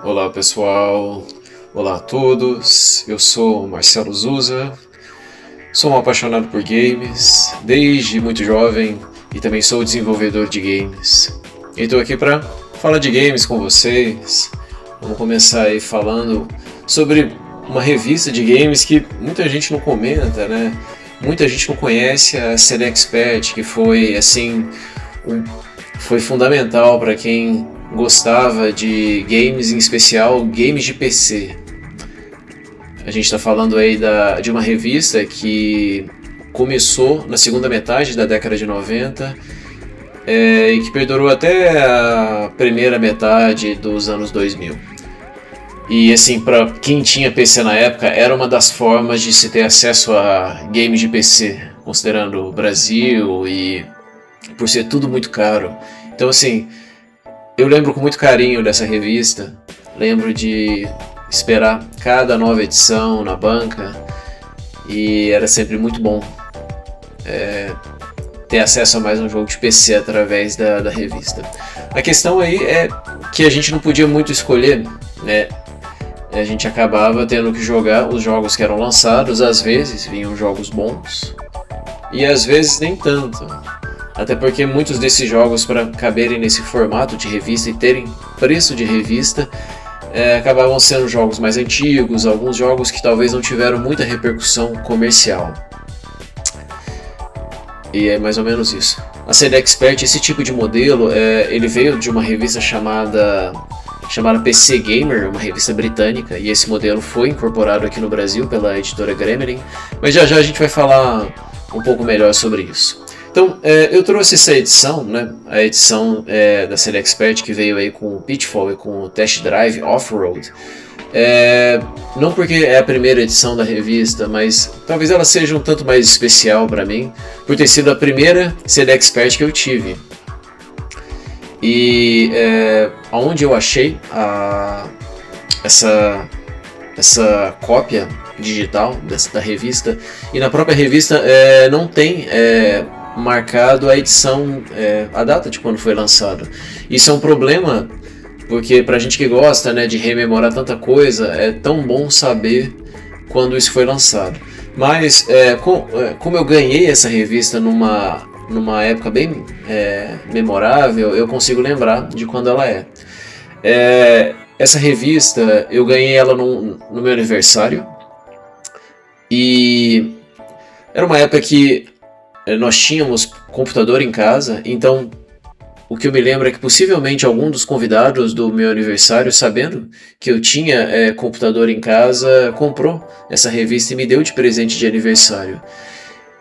Olá pessoal, olá a todos, eu sou Marcelo Zusa, sou um apaixonado por games desde muito jovem e também sou desenvolvedor de games. E estou aqui para falar de games com vocês. Vamos começar aí falando sobre uma revista de games que muita gente não comenta, né? Muita gente não conhece, a CD Expert, que foi assim, foi fundamental para quem gostava de games, em especial games de PC. A gente está falando aí de uma revista que começou na segunda metade da década de 90 e que perdurou até a primeira metade dos anos 2000. E assim, para quem tinha PC na época, era uma das formas de se ter acesso a games de PC, considerando o Brasil e por ser tudo muito caro. Então assim, eu lembro com muito carinho dessa revista, lembro de esperar cada nova edição na banca e era sempre muito bom ter acesso a mais um jogo de PC através da revista. A questão aí é que a gente não podia muito escolher, né? A gente acabava tendo que jogar os jogos que eram lançados, às vezes vinham jogos bons e às vezes nem tanto. Até porque muitos desses jogos, para caberem nesse formato de revista e terem preço de revista, acabavam sendo jogos mais antigos, alguns jogos que talvez não tiveram muita repercussão comercial. E é mais ou menos isso. A CD Expert, esse tipo de modelo, ele veio de uma revista chamada PC Gamer, uma revista britânica, e esse modelo foi incorporado aqui no Brasil pela editora Gremlin, mas já a gente vai falar um pouco melhor sobre isso. Então, eu trouxe essa edição, né? A edição da CD Expert, que veio aí com o Pitfall e com o Test Drive Off-Road. Não porque é a primeira edição da revista, mas talvez ela seja um tanto mais especial para mim, por ter sido a primeira CD Expert que eu tive. E onde eu achei essa cópia digital da revista, e na própria revista não tem marcado a edição, a data de quando foi lançado. Isso é um problema, porque pra gente que gosta, né, de rememorar tanta coisa, é tão bom saber quando isso foi lançado. Mas como eu ganhei essa revista numa época bem memorável, eu consigo lembrar de quando ela é. Essa revista, eu ganhei ela no meu aniversário, e era uma época que nós tínhamos computador em casa, então o que eu me lembro é que possivelmente algum dos convidados do meu aniversário, sabendo que eu tinha computador em casa, comprou essa revista e me deu de presente de aniversário.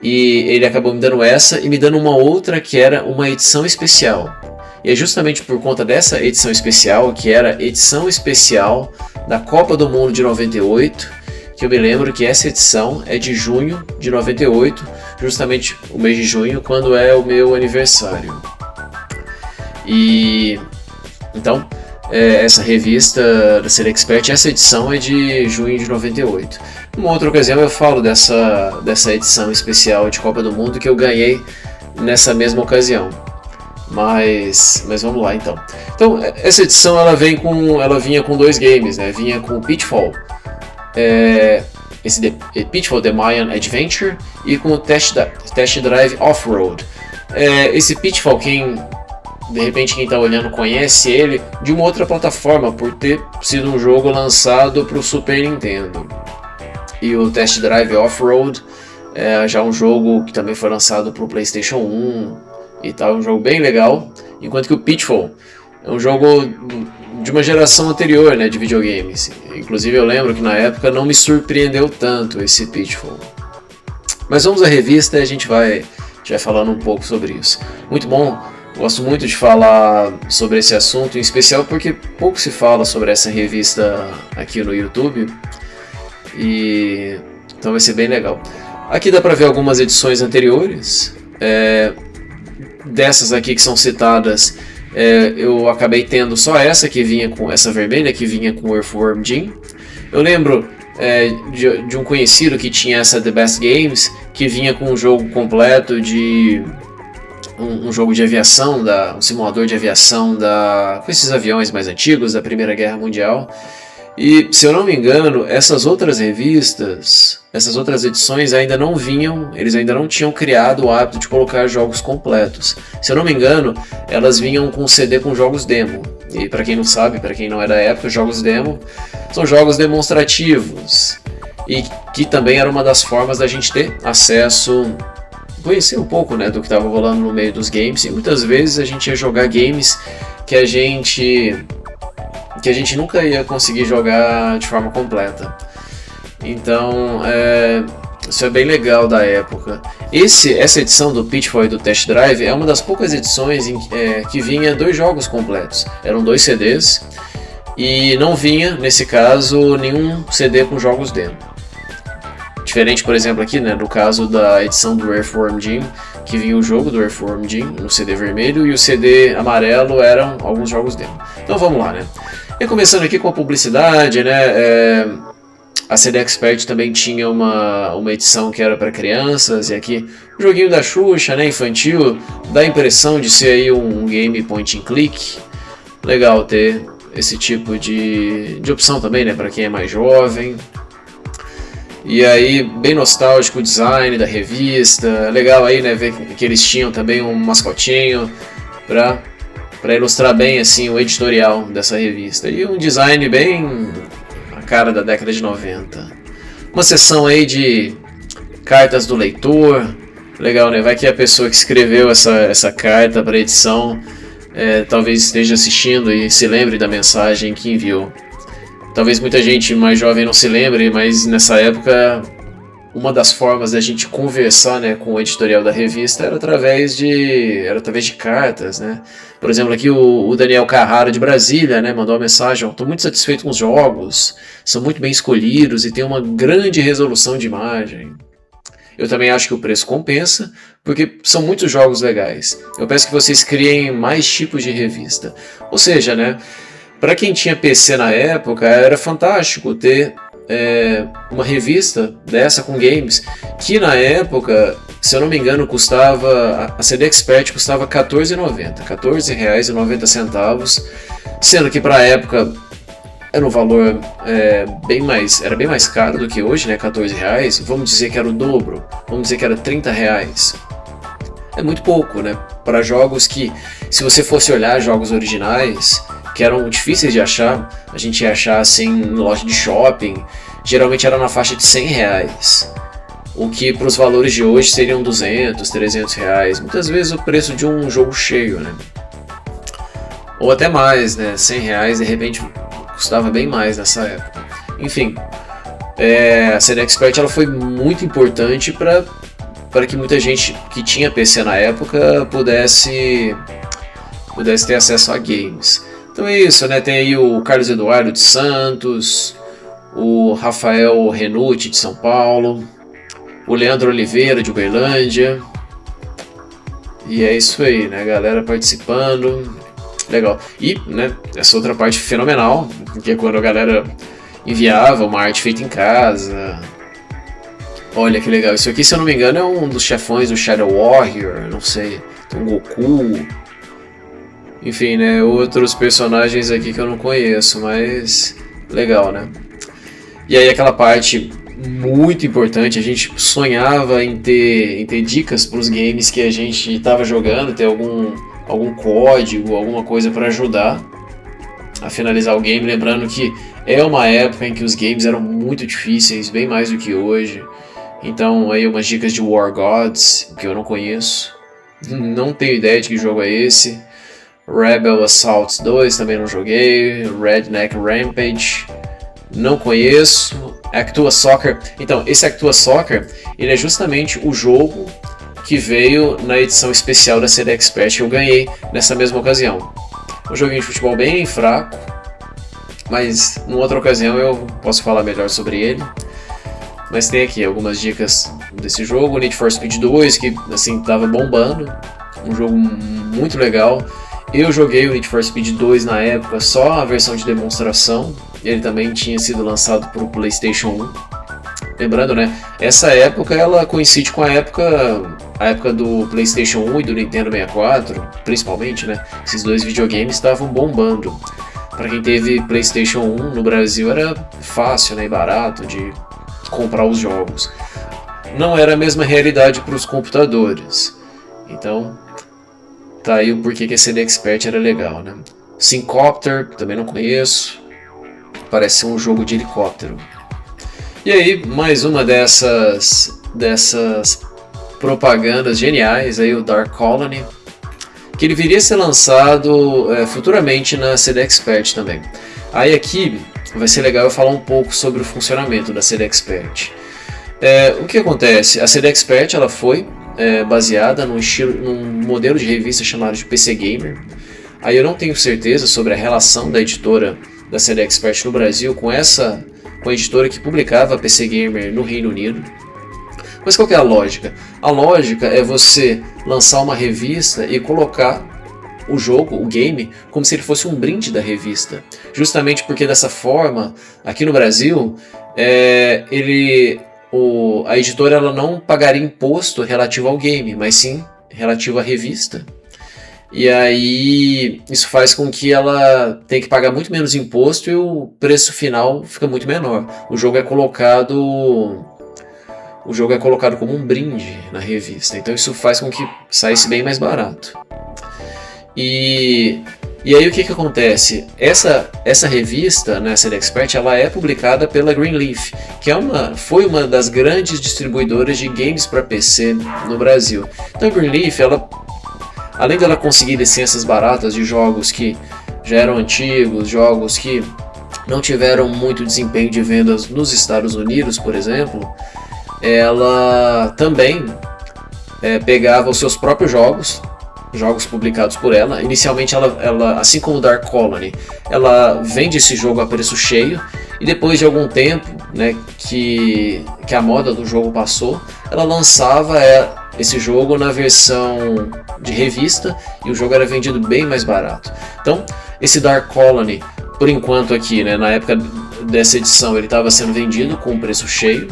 E ele acabou me dando essa e me dando uma outra que era uma edição especial. E é justamente por conta dessa edição especial, que era edição especial da Copa do Mundo de 98, que eu me lembro que essa edição é de junho de 98, justamente o mês de junho, quando é o meu aniversário. E então, essa revista da CD Expert, essa edição é de junho de 98. Numa outra ocasião eu falo dessa edição especial de Copa do Mundo que eu ganhei nessa mesma ocasião. Mas vamos lá então. Então, essa edição ela vinha com dois games, né? Vinha com o Pitfall, esse Pitfall The Mayan Adventure, e com o Test Drive Off-Road. Esse Pitfall, de repente quem está olhando conhece ele de uma outra plataforma, por ter sido um jogo lançado para o Super Nintendo. E o Test Drive Off-Road já um jogo que também foi lançado para o PlayStation 1 e tal, um jogo bem legal, enquanto que o Pitfall é um jogo de uma geração anterior, né, de videogames. Inclusive eu lembro que na época não me surpreendeu tanto esse Pitfall. Mas vamos à revista e a gente vai falando um pouco sobre isso. Muito bom, gosto muito de falar sobre esse assunto, em especial porque pouco se fala sobre essa revista aqui no YouTube. E então vai ser bem legal. Aqui dá para ver algumas edições anteriores. Dessas aqui que são citadas, eu acabei tendo só essa que vinha com essa vermelha, que vinha com Earthworm Jim. Eu lembro de um conhecido que tinha essa The Best Games, que vinha com um jogo completo de um jogo de aviação, um simulador de aviação com esses aviões mais antigos da Primeira Guerra Mundial. E, se eu não me engano, essas outras revistas, essas outras edições ainda não vinham, eles ainda não tinham criado o hábito de colocar jogos completos. Se eu não me engano, elas vinham com CD com jogos demo. E para quem não sabe, para quem não é da época, jogos demo são jogos demonstrativos. E que também era uma das formas da gente ter acesso, conhecer um pouco, né, do que estava rolando no meio dos games. E muitas vezes a gente ia jogar games que a gente nunca ia conseguir jogar de forma completa. Então, isso é bem legal da época. Essa edição do Pitfall e do Test Drive é uma das poucas edições que vinha 2 jogos completos. Eram 2 CDs e não vinha, nesse caso, nenhum CD com jogos demo. Diferente, por exemplo, aqui, né, no caso da edição do Earthworm Jim, que vinha o jogo do Earthworm Jim no CD vermelho e o CD amarelo eram alguns jogos demo. Então vamos lá, né? E começando aqui com a publicidade, né? A CD Expert também tinha uma edição que era para crianças, e aqui o joguinho da Xuxa, né, infantil, dá a impressão de ser aí um game point and click. Legal ter esse tipo de opção também, né, para quem é mais jovem. E aí, bem nostálgico o design da revista, legal aí, né, ver que eles tinham também um mascotinho para ilustrar bem assim o editorial dessa revista. E um design bem a cara da década de 90. Uma seção aí de cartas do leitor, legal, né, vai que a pessoa que escreveu essa carta para edição talvez esteja assistindo e se lembre da mensagem que enviou. Talvez muita gente mais jovem não se lembre, mas nessa época uma das formas da gente conversar, né, com o editorial da revista era através de cartas, né? Por exemplo, aqui o Daniel Carrara de Brasília, né, mandou uma mensagem: estou muito satisfeito com os jogos, são muito bem escolhidos e tem uma grande resolução de imagem. Eu também acho que o preço compensa, porque são muitos jogos legais. Eu peço que vocês criem mais tipos de revista. Ou seja, né, para quem tinha PC na época, era fantástico ter uma revista dessa com games, que na época, se eu não me engano, custava, a CD Expert custava R$14,90, R$14,90, sendo que para a época era um valor era bem mais caro do que hoje, né, R$14, vamos dizer que era o dobro, vamos dizer que era R$30. É muito pouco, né, para jogos que, se você fosse olhar jogos originais, que eram difíceis de achar, a gente ia achar assim em loja de shopping, geralmente era na faixa de R$100, o que para os valores de hoje seriam R$200, R$300, muitas vezes o preço de um jogo cheio, né? Ou até mais, né? R$100 de repente custava bem mais nessa época. Enfim, a CD Expert ela foi muito importante para que muita gente que tinha PC na época pudesse ter acesso a games. Então é isso, né? Tem aí o Carlos Eduardo de Santos, o Rafael Renucci de São Paulo, o Leandro Oliveira de Uberlândia. E é isso aí, né? Galera participando. Legal. E, né, essa outra parte fenomenal, que é quando a galera enviava uma arte feita em casa. Olha que legal. Isso aqui, se eu não me engano, é um dos chefões do Shadow Warrior, não sei. Tem um Goku. Enfim, né, outros personagens aqui que eu não conheço, mas legal, né? E aí aquela parte muito importante, a gente sonhava em ter dicas para os games que a gente estava jogando, ter algum código, alguma coisa para ajudar a finalizar o game, lembrando que é uma época em que os games eram muito difíceis, bem mais do que hoje. Então aí umas dicas de War Gods, que eu não conheço, não tenho ideia de que jogo é esse. Rebel Assault 2 também não joguei, Redneck Rampage não conheço, Actua Soccer. Então, esse Actua Soccer, ele é justamente o jogo que veio na edição especial da CD Expert que eu ganhei nessa mesma ocasião. Um joguinho de futebol bem fraco, mas numa outra ocasião eu posso falar melhor sobre ele. Mas tem aqui algumas dicas desse jogo, Need for Speed 2, que assim tava bombando, um jogo muito legal. Eu joguei o Need for Speed 2 na época, só a versão de demonstração. Ele também tinha sido lançado para o PlayStation 1. lembrando, né, essa época ela coincide com a época do PlayStation 1 e do Nintendo 64, principalmente, né? Esses dois videogames estavam bombando. Para quem teve PlayStation 1 no Brasil era fácil, né, e barato de comprar os jogos. Não era a mesma realidade para os computadores. Então, tá aí o porquê que a CD Expert era legal, né? Syncopter, também não conheço. Parece ser um jogo de helicóptero. E aí, mais uma dessas propagandas geniais, aí o Dark Colony, que ele viria a ser lançado futuramente na CD Expert também. Aí aqui vai ser legal eu falar um pouco sobre o funcionamento da CD Expert. O que acontece? A CD Expert ela foi baseada num modelo de revista chamado de PC Gamer. Aí eu não tenho certeza sobre a relação da editora da CD Expert no Brasil com a editora que publicava a PC Gamer no Reino Unido. Mas qual que é a lógica? A lógica é você lançar uma revista e colocar o jogo, o game, como se ele fosse um brinde da revista. Justamente porque dessa forma, aqui no Brasil, a editora ela não pagaria imposto relativo ao game, mas sim relativo à revista. E aí isso faz com que ela tenha que pagar muito menos imposto e o preço final fica muito menor. O jogo é colocado como um brinde na revista, então isso faz com que saísse bem mais barato. E aí o que acontece? Essa revista, né, a CD Expert, ela é publicada pela Greenleaf, que foi uma das grandes distribuidoras de games para PC no Brasil. Então a Greenleaf, além dela conseguir licenças baratas de jogos que já eram antigos, jogos que não tiveram muito desempenho de vendas nos Estados Unidos, por exemplo, ela também pegava os seus próprios jogos publicados por ela. Inicialmente, ela, assim como Dark Colony, ela vende esse jogo a preço cheio, e depois de algum tempo, né, que a moda do jogo passou, ela lançava esse jogo na versão de revista, e o jogo era vendido bem mais barato. Então, esse Dark Colony, por enquanto aqui, né, na época dessa edição, ele estava sendo vendido com preço cheio,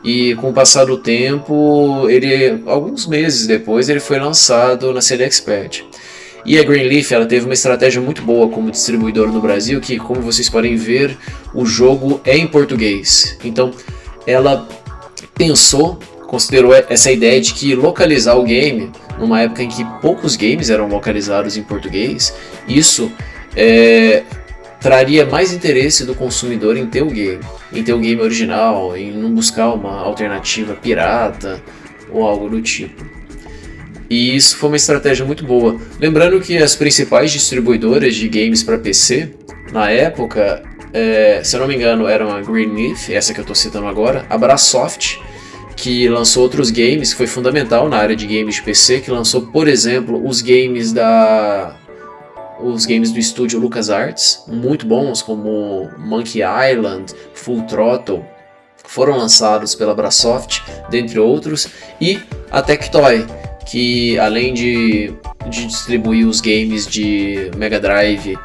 e com o passar do tempo, alguns meses depois, ele foi lançado na CD Expert. E a Greenleaf ela teve uma estratégia muito boa como distribuidora no Brasil, que, como vocês podem ver, o jogo é em português. Então, ela considerou essa ideia de que localizar o game, numa época em que poucos games eram localizados em português, isso traria mais interesse do consumidor em ter o game original, em não buscar uma alternativa pirata ou algo do tipo. E isso foi uma estratégia muito boa. Lembrando que as principais distribuidoras de games para PC, na época, se eu não me engano, eram a Greenleaf, essa que eu estou citando agora, a Brasoft, que lançou outros games, que foi fundamental na área de games de PC, que lançou, por exemplo, os games do estúdio LucasArts, muito bons, como Monkey Island, Full Throttle, foram lançados pela Brasoft, dentre outros, e a Tectoy, que além de distribuir os games de Mega Drive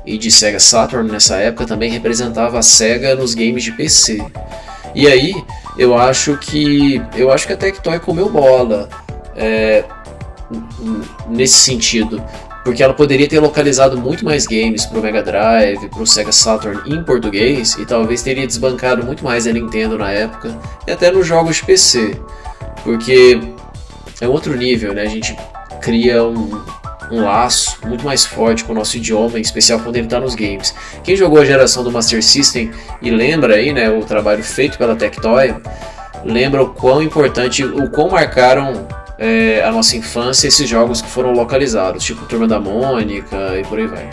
e de Sega Saturn nessa época, também representava a Sega nos games de PC. E aí, eu acho que a Tectoy comeu bola nesse sentido, porque ela poderia ter localizado muito mais games para o Mega Drive, para o Sega Saturn em português, e talvez teria desbancado muito mais a Nintendo na época, e até nos jogos de PC, porque é outro nível, né? A gente cria um laço muito mais forte com o nosso idioma, em especial quando ele está nos games. Quem jogou a geração do Master System e lembra aí, né, o trabalho feito pela Tectoy, lembra o quão importante, o quão marcaram a nossa infância esses jogos que foram localizados, tipo Turma da Mônica e por aí vai.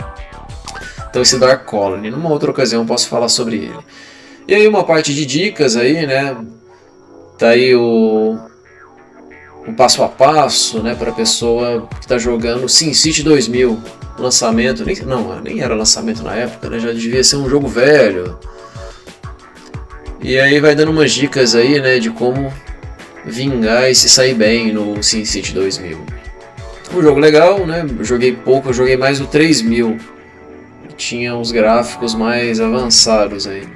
Então esse Dark Colony, numa outra ocasião eu posso falar sobre ele. E aí uma parte de dicas aí, né, tá aí o passo a passo, né, para a pessoa que está jogando SimCity 2000, lançamento, nem era lançamento na época, né, já devia ser um jogo velho. E aí vai dando umas dicas aí, né, de como vingar e se sair bem no SimCity 2000. Um jogo legal, né, eu joguei pouco, eu joguei mais o 3000, que tinha uns gráficos mais avançados aí.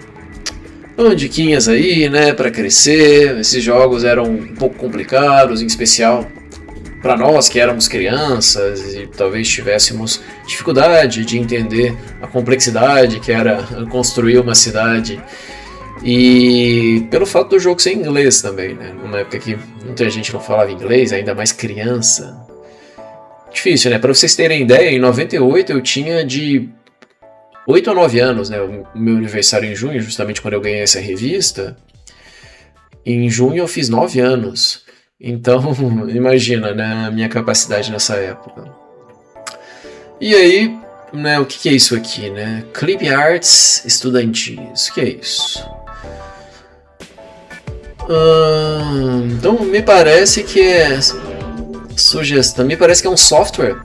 Então, diquinhas aí, né, para crescer. Esses jogos eram um pouco complicados, em especial para nós que éramos crianças e talvez tivéssemos dificuldade de entender a complexidade que era construir uma cidade. E pelo fato do jogo ser em inglês também, né? Numa época que muita gente não falava inglês, ainda mais criança. Difícil, né? Para vocês terem ideia, em 98 eu tinha de 8 a 9 anos, né? O meu aniversário em junho, justamente quando eu ganhei essa revista. Em junho eu fiz 9 anos. Então, imagina, né, a minha capacidade nessa época. E aí, né, o que é isso aqui, né? Clip Arts estudantis. O que é isso? Então, me parece que é sugestão. Me parece que é um software,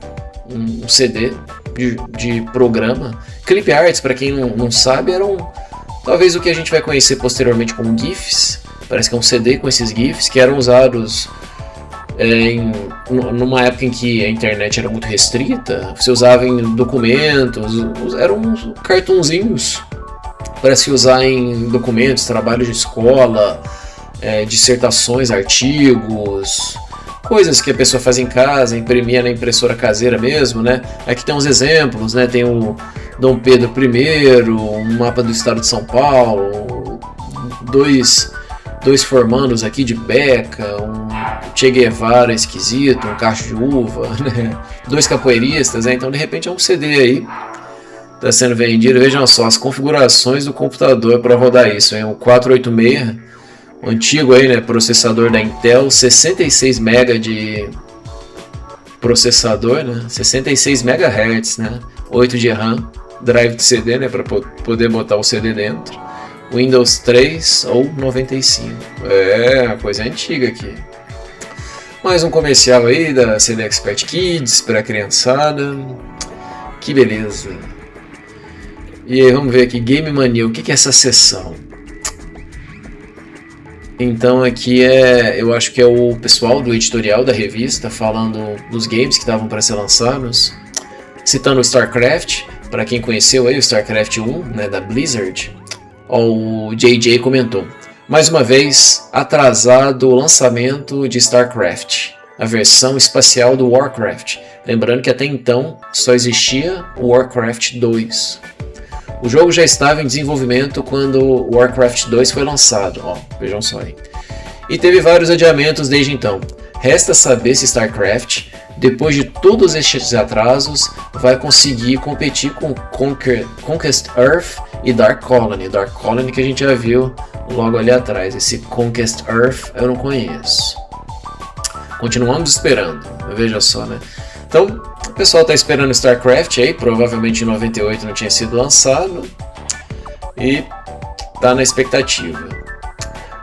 um CD de programa. Clip Arts, para quem não sabe, eram talvez o que a gente vai conhecer posteriormente como GIFs. Parece que é um CD com esses GIFs que eram usados numa época em que a internet era muito restrita. Você usava em documentos, eram uns cartunzinhos. Parece que usar em documentos, trabalhos de escola, dissertações, artigos, coisas que a pessoa faz em casa, imprimia na impressora caseira mesmo, né? Aqui tem uns exemplos, né? Tem o Dom Pedro I, um mapa do estado de São Paulo, dois formandos aqui de beca, um Che Guevara esquisito, um cacho de uva, né? 2 capoeiristas, né? Então de repente é um CD aí, está sendo vendido. Vejam só as configurações do computador para rodar isso, hein? O 486, o antigo aí, né? Processador da Intel, 66 MB de processador, né? 66 MHz, né? 8 de RAM, drive de CD, né? Para poder botar o CD dentro. Windows 3 ou 95. É, coisa antiga aqui. Mais um comercial aí da CD Expert Kids para a criançada. Que beleza. E aí, vamos ver aqui, Game Mania, o que é essa seção? Então aqui eu acho que é o pessoal do editorial da revista falando dos games que estavam para ser lançados. Citando o StarCraft, para quem conheceu aí o StarCraft 1, né, da Blizzard. O JJ comentou: mais uma vez, atrasado o lançamento de StarCraft, a versão espacial do Warcraft. Lembrando que até então só existia o Warcraft 2. O jogo já estava em desenvolvimento quando o Warcraft 2 foi lançado. Vejam só aí. E teve vários adiamentos desde então. Resta saber se StarCraft, depois de todos estes atrasos, vai conseguir competir com Conquest Earth e Dark Colony. Dark Colony que a gente já viu logo ali atrás. Esse Conquest Earth eu não conheço. Continuamos esperando. Veja só, né? Então, o pessoal está esperando StarCraft aí. Provavelmente em 98 não tinha sido lançado. E tá na expectativa.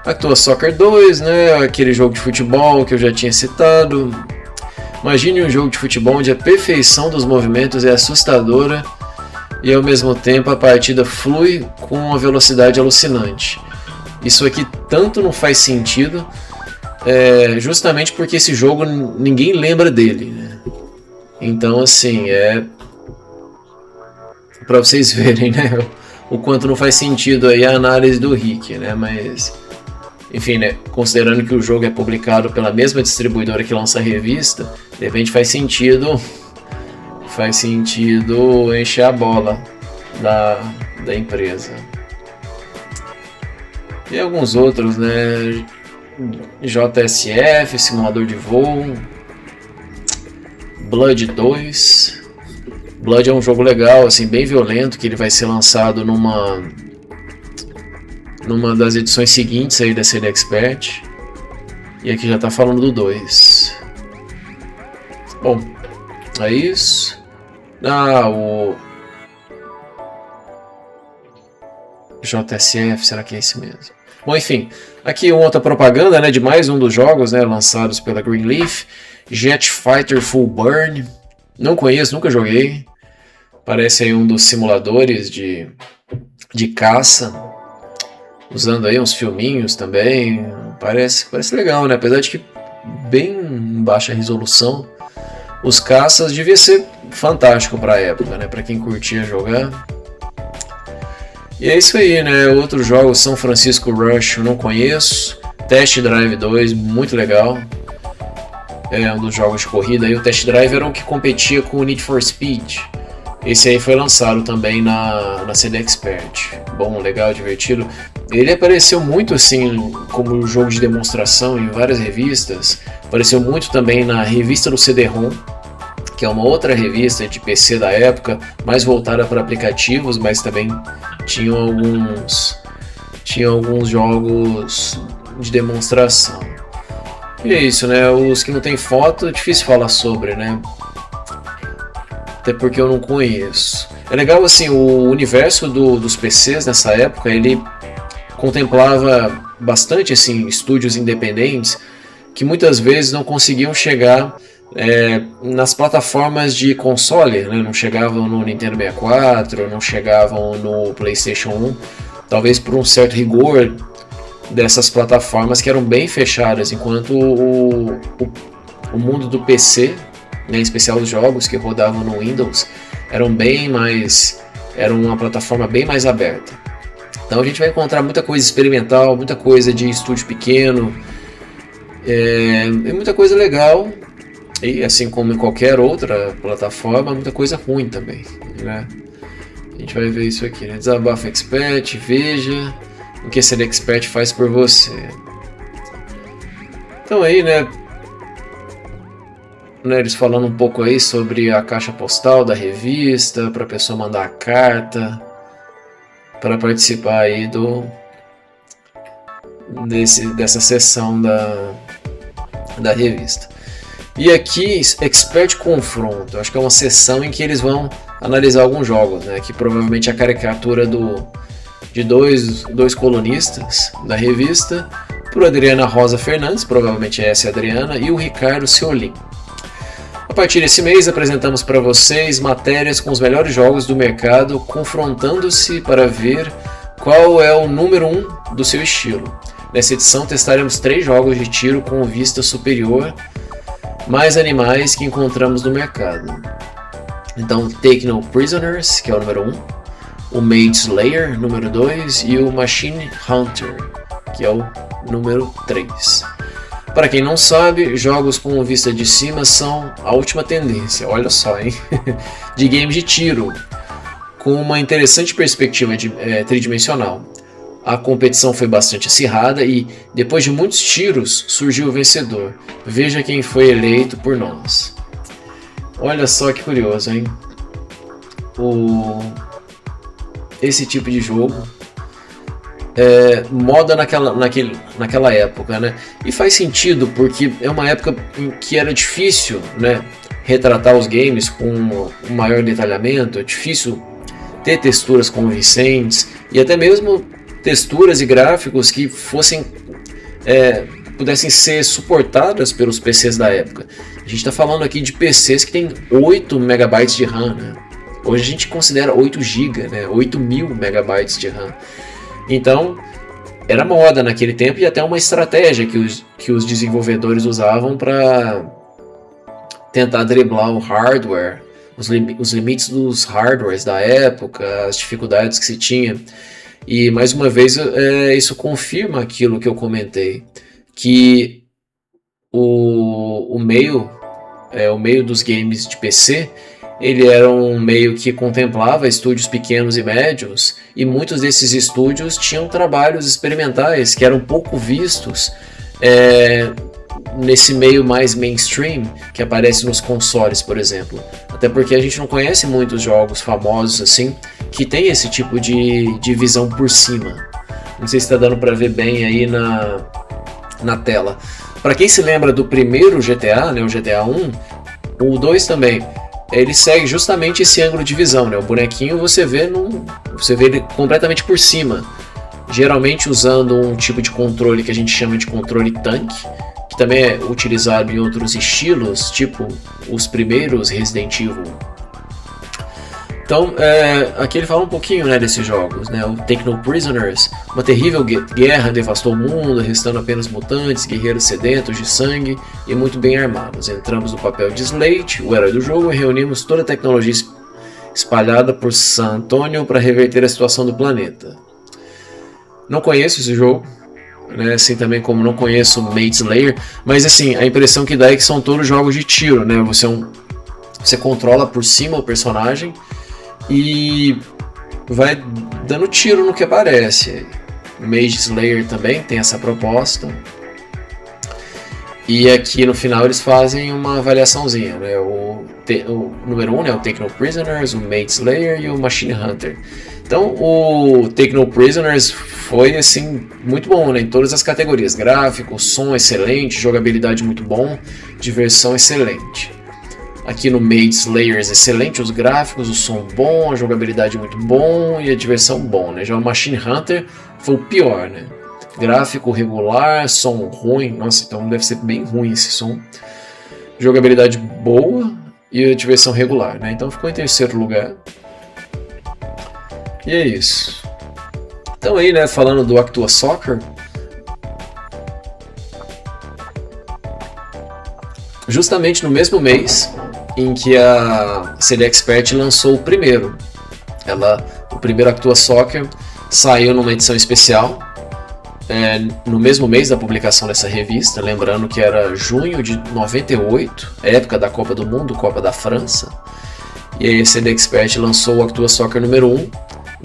Actua Soccer 2, né? Aquele jogo de futebol que eu já tinha citado. Imagine um jogo de futebol onde a perfeição dos movimentos é assustadora e ao mesmo tempo a partida flui com uma velocidade alucinante. Isso aqui tanto não faz sentido, justamente porque esse jogo ninguém lembra dele, né? Então assim, para vocês verem, né, o quanto não faz sentido aí a análise do Rick, né? Mas enfim, né, considerando que o jogo é publicado pela mesma distribuidora que lança a revista, de repente faz sentido encher a bola da empresa. E alguns outros, né? JSF, simulador de voo, Blood 2. Blood é um jogo legal, assim, bem violento, que ele vai ser lançado numa das edições seguintes aí da CD Expert. E aqui já tá falando do 2. Bom, é isso. O JSF, será que é esse mesmo? Bom, enfim, aqui uma outra propaganda, né, de mais um dos jogos, né, lançados pela Greenleaf. Jet Fighter Full Burn. Não conheço, nunca joguei. Parece aí um dos simuladores de caça. Usando aí uns filminhos também. Parece legal, né? Apesar de que bem baixa resolução. Os caças devia ser fantástico para a época, né? Para quem curtia jogar. E é isso aí, né? Outros jogos, São Francisco Rush, eu não conheço. Test Drive 2, muito legal. É um dos jogos de corrida. E o Test Drive era o que competia com o Need for Speed. Esse aí foi lançado também na CD Expert. Bom, legal, divertido. Ele apareceu muito assim como jogo de demonstração em várias revistas. Apareceu muito também na revista do CD-ROM, que é uma outra revista de PC da época, mais voltada para aplicativos, mas também tinha alguns jogos de demonstração. E é isso, né? Os que não tem foto é difícil falar sobre, né? Até porque eu não conheço. É legal assim, o universo dos PCs nessa época, ele contemplava bastante assim, estúdios independentes que muitas vezes não conseguiam chegar nas plataformas de console, né? Não chegavam no Nintendo 64, não chegavam no PlayStation 1, talvez por um certo rigor dessas plataformas que eram bem fechadas, enquanto o mundo do PC, né, em especial os jogos que rodavam no Windows, era uma plataforma bem mais aberta. Então a gente vai encontrar muita coisa experimental, muita coisa de estúdio pequeno, e muita coisa legal, e assim como em qualquer outra plataforma, muita coisa ruim também, né? A gente vai ver isso aqui, né? Desabafo Expert, veja o que esse Expert faz por você. Então aí, né, eles falando um pouco aí sobre a caixa postal da revista, para a pessoa mandar a carta, para participar aí dessa sessão da revista. E aqui, Expert Confronto, acho que é uma sessão em que eles vão analisar alguns jogos, né, que provavelmente é a caricatura de dois colunistas da revista, por Adriana Rosa Fernandes, provavelmente essa é a Adriana, e o Ricardo Seolim. A partir desse mês apresentamos para vocês matérias com os melhores jogos do mercado, confrontando-se para ver qual é o número 1 do seu estilo. Nessa edição testaremos 3 jogos de tiro com vista superior, mais animais que encontramos no mercado. Então, Take No Prisoners, que é o número 1, o Maid Slayer, número 2, e o Machine Hunter, que é o número 3. Para quem não sabe, jogos com vista de cima são a última tendência, olha só, hein? De games de tiro, com uma interessante perspectiva tridimensional. A competição foi bastante acirrada e, depois de muitos tiros, surgiu o vencedor. Veja quem foi eleito por nós. Olha só que curioso, hein? Esse tipo de jogo moda naquela época, né? E faz sentido porque é uma época em que era difícil, né, retratar os games com um maior detalhamento, é difícil ter texturas convincentes e até mesmo texturas e gráficos que pudessem ser suportadas pelos PCs da época. A gente está falando aqui de PCs que tem 8 MB de RAM, né? Hoje a gente considera 8 GB, né? 8.000 MB de RAM. Então, era moda naquele tempo e até uma estratégia que os desenvolvedores usavam para tentar driblar o hardware, os limites dos hardwares da época, as dificuldades que se tinha. E, mais uma vez, isso confirma aquilo que eu comentei, que o meio dos games de PC, ele era um meio que contemplava estúdios pequenos e médios, e muitos desses estúdios tinham trabalhos experimentais que eram pouco vistos nesse meio mais mainstream que aparece nos consoles, por exemplo. Até porque a gente não conhece muitos jogos famosos assim que tem esse tipo de visão por cima. Não sei se está dando para ver bem aí na tela. Para quem se lembra do primeiro GTA, né, o GTA 1, o 2 também, ele segue justamente esse ângulo de visão, né? O bonequinho você vê ele completamente por cima, geralmente usando um tipo de controle que a gente chama de controle tanque, que também é utilizado em outros estilos, tipo os primeiros Resident Evil. Então, aqui ele fala um pouquinho, né, desses jogos, né? O Take No Prisoners, uma terrível guerra devastou o mundo, restando apenas mutantes, guerreiros sedentos de sangue e muito bem armados. Entramos no papel de Slate, o herói do jogo, e reunimos toda a tecnologia espalhada por San Antonio para reverter a situação do planeta. Não conheço esse jogo, né? Assim também como não conheço Mate Slayer, mas assim, a impressão que dá é que são todos jogos de tiro, né? Você controla por cima o personagem e vai dando tiro no que aparece. Mage Slayer também tem essa proposta. E aqui no final eles fazem uma avaliaçãozinha, né? O número 1, né? O Take No Prisoners, o Mage Slayer e o Machine Hunter. Então o Take No Prisoners foi assim muito bom, né? Em todas as categorias: gráfico, som excelente, jogabilidade muito bom, diversão excelente. Aqui no Mage Slayers excelente, os gráficos, o som bom, a jogabilidade muito bom e a diversão bom, né? Já o Machine Hunter foi o pior, né? Gráfico regular, som ruim, nossa, então deve ser bem ruim esse som. Jogabilidade boa e a diversão regular, né? Então ficou em terceiro lugar. E é isso. Então aí, né, falando do Actua Soccer, justamente no mesmo mês em que a CD Expert lançou o primeiro. O primeiro Actua Soccer saiu numa edição especial, no mesmo mês da publicação dessa revista, lembrando que era junho de 98, época da Copa do Mundo, Copa da França, e aí a CD Expert lançou o Actua Soccer número 1,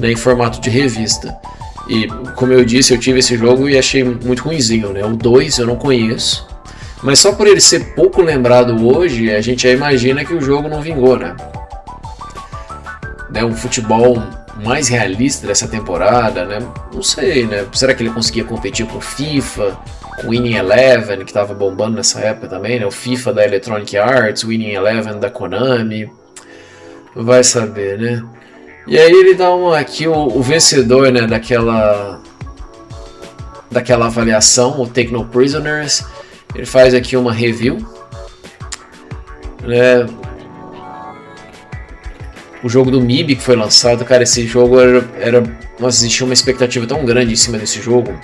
né, em formato de revista. E como eu disse, eu tive esse jogo e achei muito ruinzinho, né? O 2 eu não conheço, mas só por ele ser pouco lembrado hoje, a gente já imagina que o jogo não vingou, né? Um futebol mais realista dessa temporada, né? Não sei, né? Será que ele conseguia competir com o FIFA, com o Winning Eleven, que estava bombando nessa época também, né? O FIFA da Electronic Arts, o Winning Eleven da Konami, vai saber, né? E aí ele dá aqui o vencedor, né, daquela avaliação, o Take No Prisoners. Ele faz aqui uma review, né? O jogo do MIB que foi lançado, cara, esse jogo nossa, existia uma expectativa tão grande em cima desse jogo,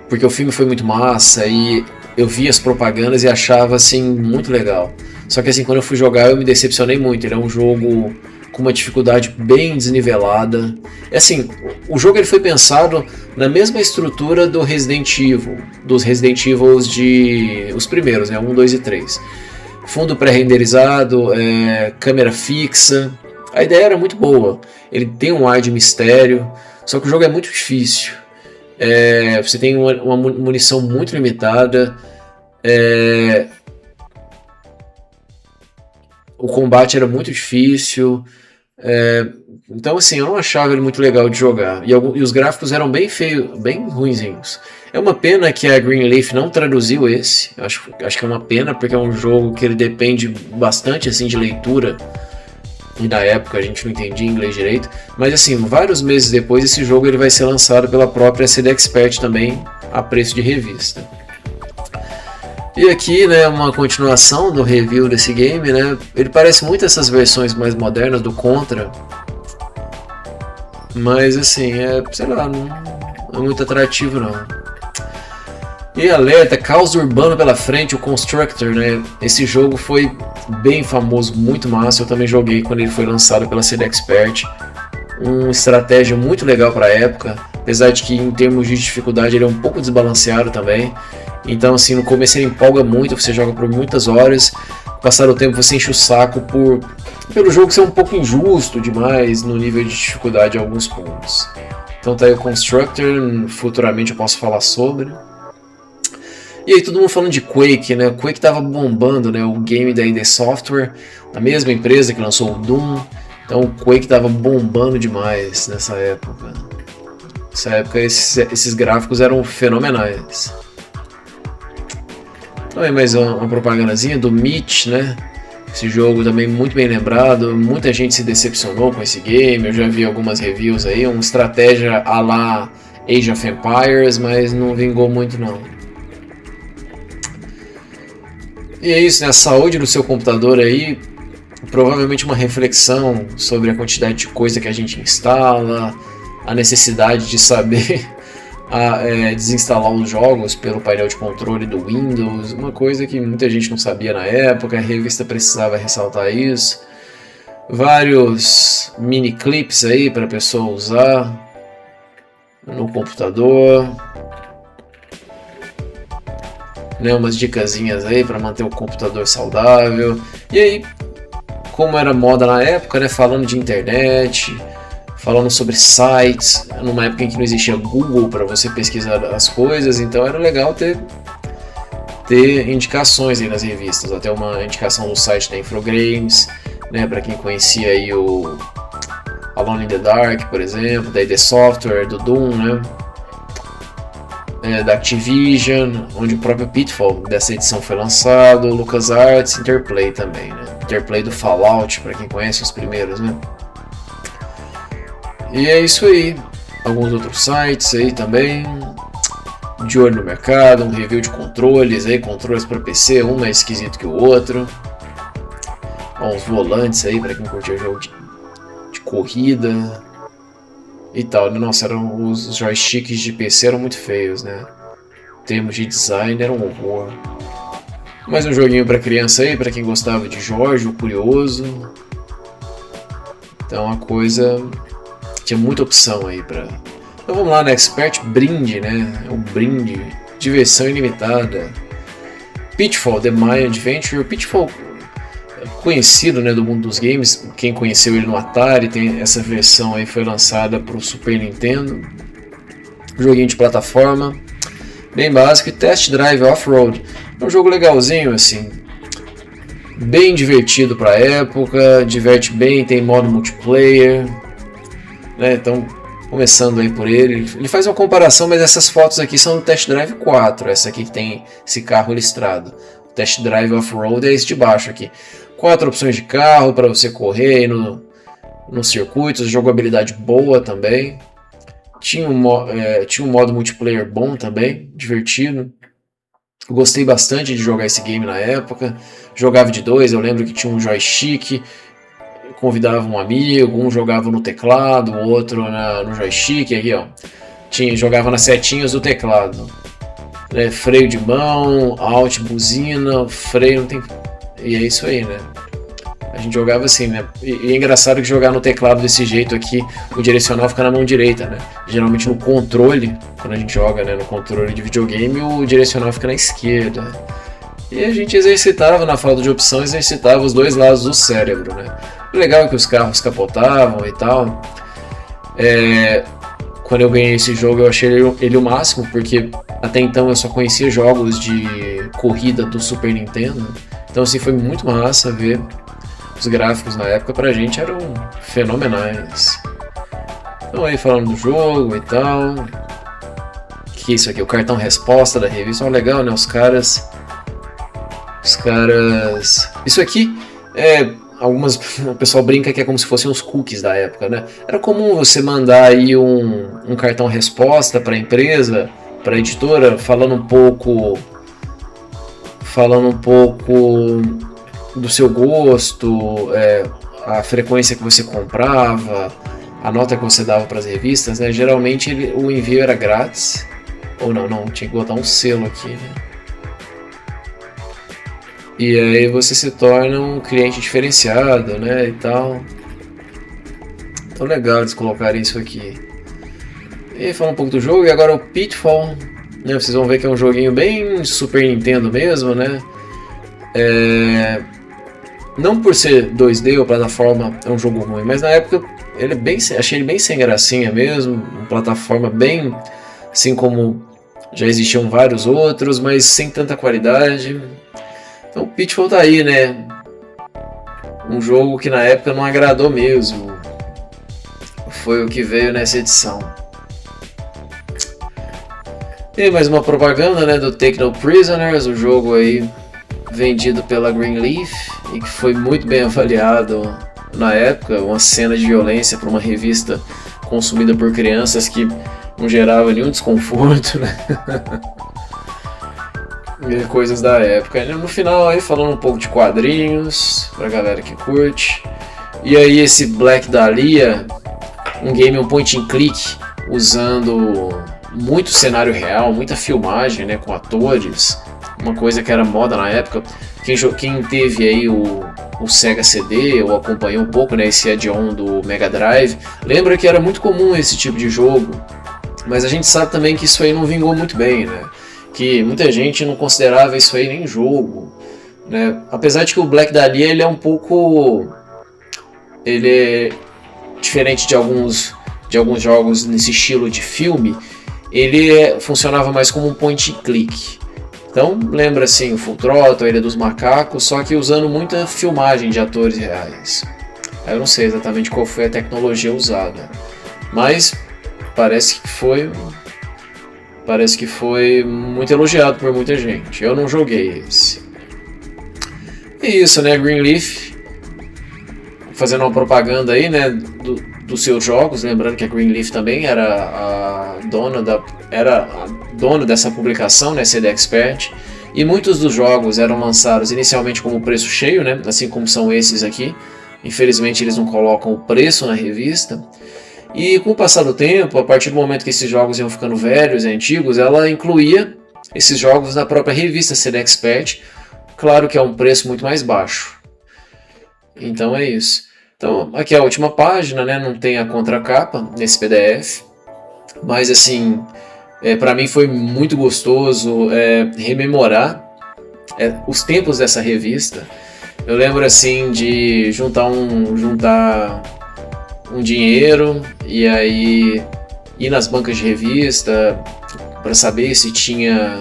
porque o filme foi muito massa e eu vi as propagandas e achava assim muito legal. Só que assim, quando eu fui jogar eu me decepcionei muito. Ele é um jogo com uma dificuldade bem desnivelada. Assim, o jogo ele foi pensado na mesma estrutura do Resident Evil, dos Resident Evil os primeiros, né, 1, 2 e 3. Fundo pré-renderizado, câmera fixa. A ideia era muito boa. Ele tem um ar de mistério, só que o jogo é muito difícil. Você tem uma munição muito limitada. O combate era muito difícil. Então assim, eu não achava ele muito legal de jogar. E os gráficos eram bem feios, bem ruinzinhos. É uma pena que a Greenleaf não traduziu esse. Acho que é uma pena, porque é um jogo que ele depende bastante assim, de leitura. E na época a gente não entendia inglês direito. Mas assim, vários meses depois esse jogo ele vai ser lançado pela própria CD Expert também, a preço de revista. E aqui, né, uma continuação do review desse game, né? Ele parece muito essas versões mais modernas do Contra, mas assim, sei lá, não é muito atrativo não. E alerta, caos urbano pela frente, o Constructor, né? Esse jogo foi bem famoso, muito massa. Eu também joguei quando ele foi lançado pela CD Expert. Uma estratégia muito legal para a época, apesar de que em termos de dificuldade ele é um pouco desbalanceado também. Então assim, no começo ele empolga muito, você joga por muitas horas, passar o tempo você enche o saco pelo jogo ser um pouco injusto demais no nível de dificuldade em alguns pontos. Então tá aí o Constructor, futuramente eu posso falar sobre. E aí todo mundo falando de Quake, né? O Quake tava bombando, né? O game da ID Software, a mesma empresa que lançou o Doom. Então o Quake tava bombando demais nessa época. Nessa época esses gráficos eram fenomenais. Então aí mais uma propagandazinha do Meat, né? Esse jogo também muito bem lembrado. Muita gente se decepcionou com esse game. Eu já vi algumas reviews aí. Uma estratégia à la Age of Empires, mas não vingou muito não. E é isso, né? A saúde do seu computador aí, provavelmente uma reflexão sobre a quantidade de coisa que a gente instala, a necessidade de saber desinstalar os jogos pelo painel de controle do Windows, uma coisa que muita gente não sabia na época, a revista precisava ressaltar isso. Vários mini clips aí para a pessoa usar no computador, né, umas dicasinhas aí para manter o computador saudável. E aí, como era moda na época, né, falando de internet, falando sobre sites, numa época em que não existia Google para você pesquisar as coisas, então era legal ter indicações aí nas revistas, até uma indicação do site da Infogrames, né, para quem conhecia aí o Alone in the Dark, por exemplo, da ID Software, do Doom, né, da Activision, onde o próprio Pitfall dessa edição foi lançado, LucasArts, Interplay também, né, Interplay do Fallout, para quem conhece os primeiros, né. E é isso aí, alguns outros sites aí também, de olho no mercado, um review de controles aí, controles para PC, um mais esquisito que o outro, uns volantes aí para quem curtia jogo de corrida e tal. Nossa, os joysticks de PC eram muito feios, né? Em termos de design era um horror. Mais um joguinho para criança aí, para quem gostava de Jorge, o Curioso. Então a coisa tinha muita opção aí para. Então vamos lá, né? Expert brinde, né? Um brinde, diversão ilimitada. Pitfall, The My Adventure. O Pitfall conhecido, né, do mundo dos games, quem conheceu ele no Atari, tem essa versão aí, foi lançada para o Super Nintendo, joguinho de plataforma, bem básico, e Test Drive Off-Road, um jogo legalzinho assim, bem divertido para a época, diverte bem, tem modo multiplayer, né, então começando aí por ele faz uma comparação, mas essas fotos aqui são do Test Drive 4, essa aqui que tem esse carro listrado, o Test Drive Off-Road é esse de baixo aqui. 4 opções de carro para você correr nos circuitos, jogabilidade boa também. Tinha um modo multiplayer bom também, divertido. Gostei bastante de jogar esse game na época. Jogava de 2, eu lembro que tinha um joystick, convidava um amigo, um jogava no teclado, o outro no joystick. Aqui, ó, jogava nas setinhas do teclado. Freio de mão, alt, buzina, freio, não tem... E é isso aí, né? A gente jogava assim, né? E é engraçado que jogar no teclado desse jeito aqui, o direcional fica na mão direita, né? Geralmente no controle, quando a gente joga, né, no controle de videogame, o direcional fica na esquerda. E a gente exercitava, na falta de opção, exercitava os dois lados do cérebro, né? O legal é que os carros capotavam e tal. Quando eu ganhei esse jogo, eu achei ele o máximo, porque até então eu só conhecia jogos de corrida do Super Nintendo. Então assim, foi muito massa ver. Os gráficos na época pra gente eram fenomenais. Então aí falando do jogo e tal. Que é isso aqui? O cartão resposta da revista. Olha, legal, né? Os caras... Isso aqui o pessoal brinca que é como se fossem os cookies da época, né? Era comum você mandar aí um cartão resposta pra empresa, pra editora, falando um pouco do seu gosto, a frequência que você comprava, a nota que você dava para as revistas, né? Geralmente o envio era grátis, ou não, tinha que botar um selo aqui, né? E aí você se torna um cliente diferenciado, né, e tal. Então legal eles colocarem isso aqui. E falar um pouco do jogo, e agora o Pitfall, né? Vocês vão ver que é um joguinho bem Super Nintendo mesmo, né? Não por ser 2D ou plataforma é um jogo ruim, mas na época achei ele bem sem gracinha mesmo, uma plataforma bem assim como já existiam vários outros, mas sem tanta qualidade. Então o Pitfall tá aí, né? Um jogo que na época não agradou mesmo. Foi o que veio nessa edição. E mais uma propaganda, né, do Take No Prisoners, o jogo aí vendido pela Greenleaf e que foi muito bem avaliado na época, uma cena de violência para uma revista consumida por crianças que não gerava nenhum desconforto, né? E coisas da época. E no final aí falando um pouco de quadrinhos pra galera que curte. E aí esse Black Dahlia, um game, um point and click, usando muito cenário real, muita filmagem, né, com atores, uma coisa que era moda na época. Quem teve aí o Sega CD ou acompanhou um pouco, né, esse add-on do Mega Drive, lembra que era muito comum esse tipo de jogo, mas a gente sabe também que isso aí não vingou muito bem, né? Que muita gente não considerava isso aí nem jogo, né? Apesar de que o Black Dahlia ele é um pouco, ele é diferente de alguns jogos nesse estilo de filme, ele funcionava mais como um point and click. Então lembra assim o Full Throttle, a Ilha dos Macacos, só que usando muita filmagem de atores reais. Eu não sei exatamente qual foi a tecnologia usada, mas parece que foi muito elogiado por muita gente. Eu não joguei esse. E isso, né, Greenleaf fazendo uma propaganda aí, né, dos seus jogos, lembrando que a Greenleaf também era a dona dessa publicação, né, CD Expert, e muitos dos jogos eram lançados inicialmente como preço cheio, né, assim como são esses aqui. Infelizmente eles não colocam o preço na revista. E com o passar do tempo, a partir do momento que esses jogos iam ficando velhos e antigos, ela incluía esses jogos na própria revista CD Expert, claro que é um preço muito mais baixo. Então é isso. Então aqui é a última página, né? Não tem a contracapa nesse PDF, mas assim, para mim foi muito gostoso rememorar os tempos dessa revista. Eu lembro assim de juntar um dinheiro e aí ir nas bancas de revista para saber se tinha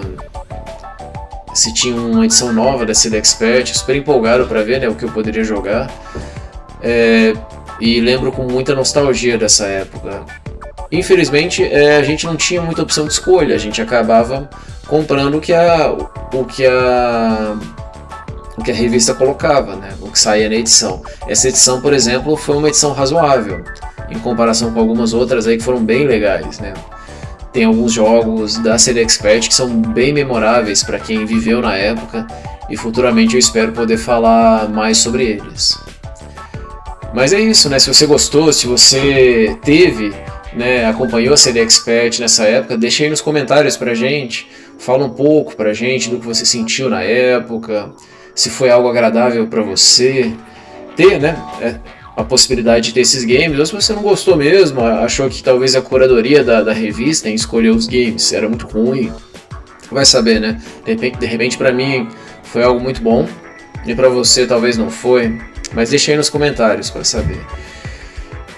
uma edição nova da CD Expert, super empolgado para ver, né, o que eu poderia jogar, e lembro com muita nostalgia dessa época. Infelizmente a gente não tinha muita opção de escolha, a gente acabava comprando o que a revista colocava, né? O que saía na edição. Essa edição, por exemplo, foi uma edição razoável, em comparação com algumas outras aí que foram bem legais, né? Tem alguns jogos da CD Expert que são bem memoráveis para quem viveu na época, e futuramente eu espero poder falar mais sobre eles. Mas é isso, né? Se você gostou, se você acompanhou a CD Expert nessa época, deixa aí nos comentários pra gente, fala um pouco pra gente do que você sentiu na época, se foi algo agradável para você ter, né, a possibilidade de ter esses games, ou se você não gostou mesmo, achou que talvez a curadoria da revista em escolher os games era muito ruim, vai saber, né? De repente para mim foi algo muito bom e para você talvez não foi, mas deixa aí nos comentários para saber.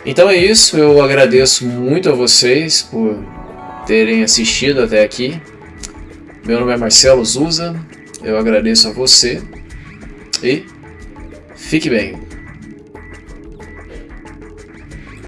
Então é isso, eu agradeço muito a vocês por terem assistido até aqui. Meu nome é Marcelo Zusa, eu agradeço a você. E fique bem.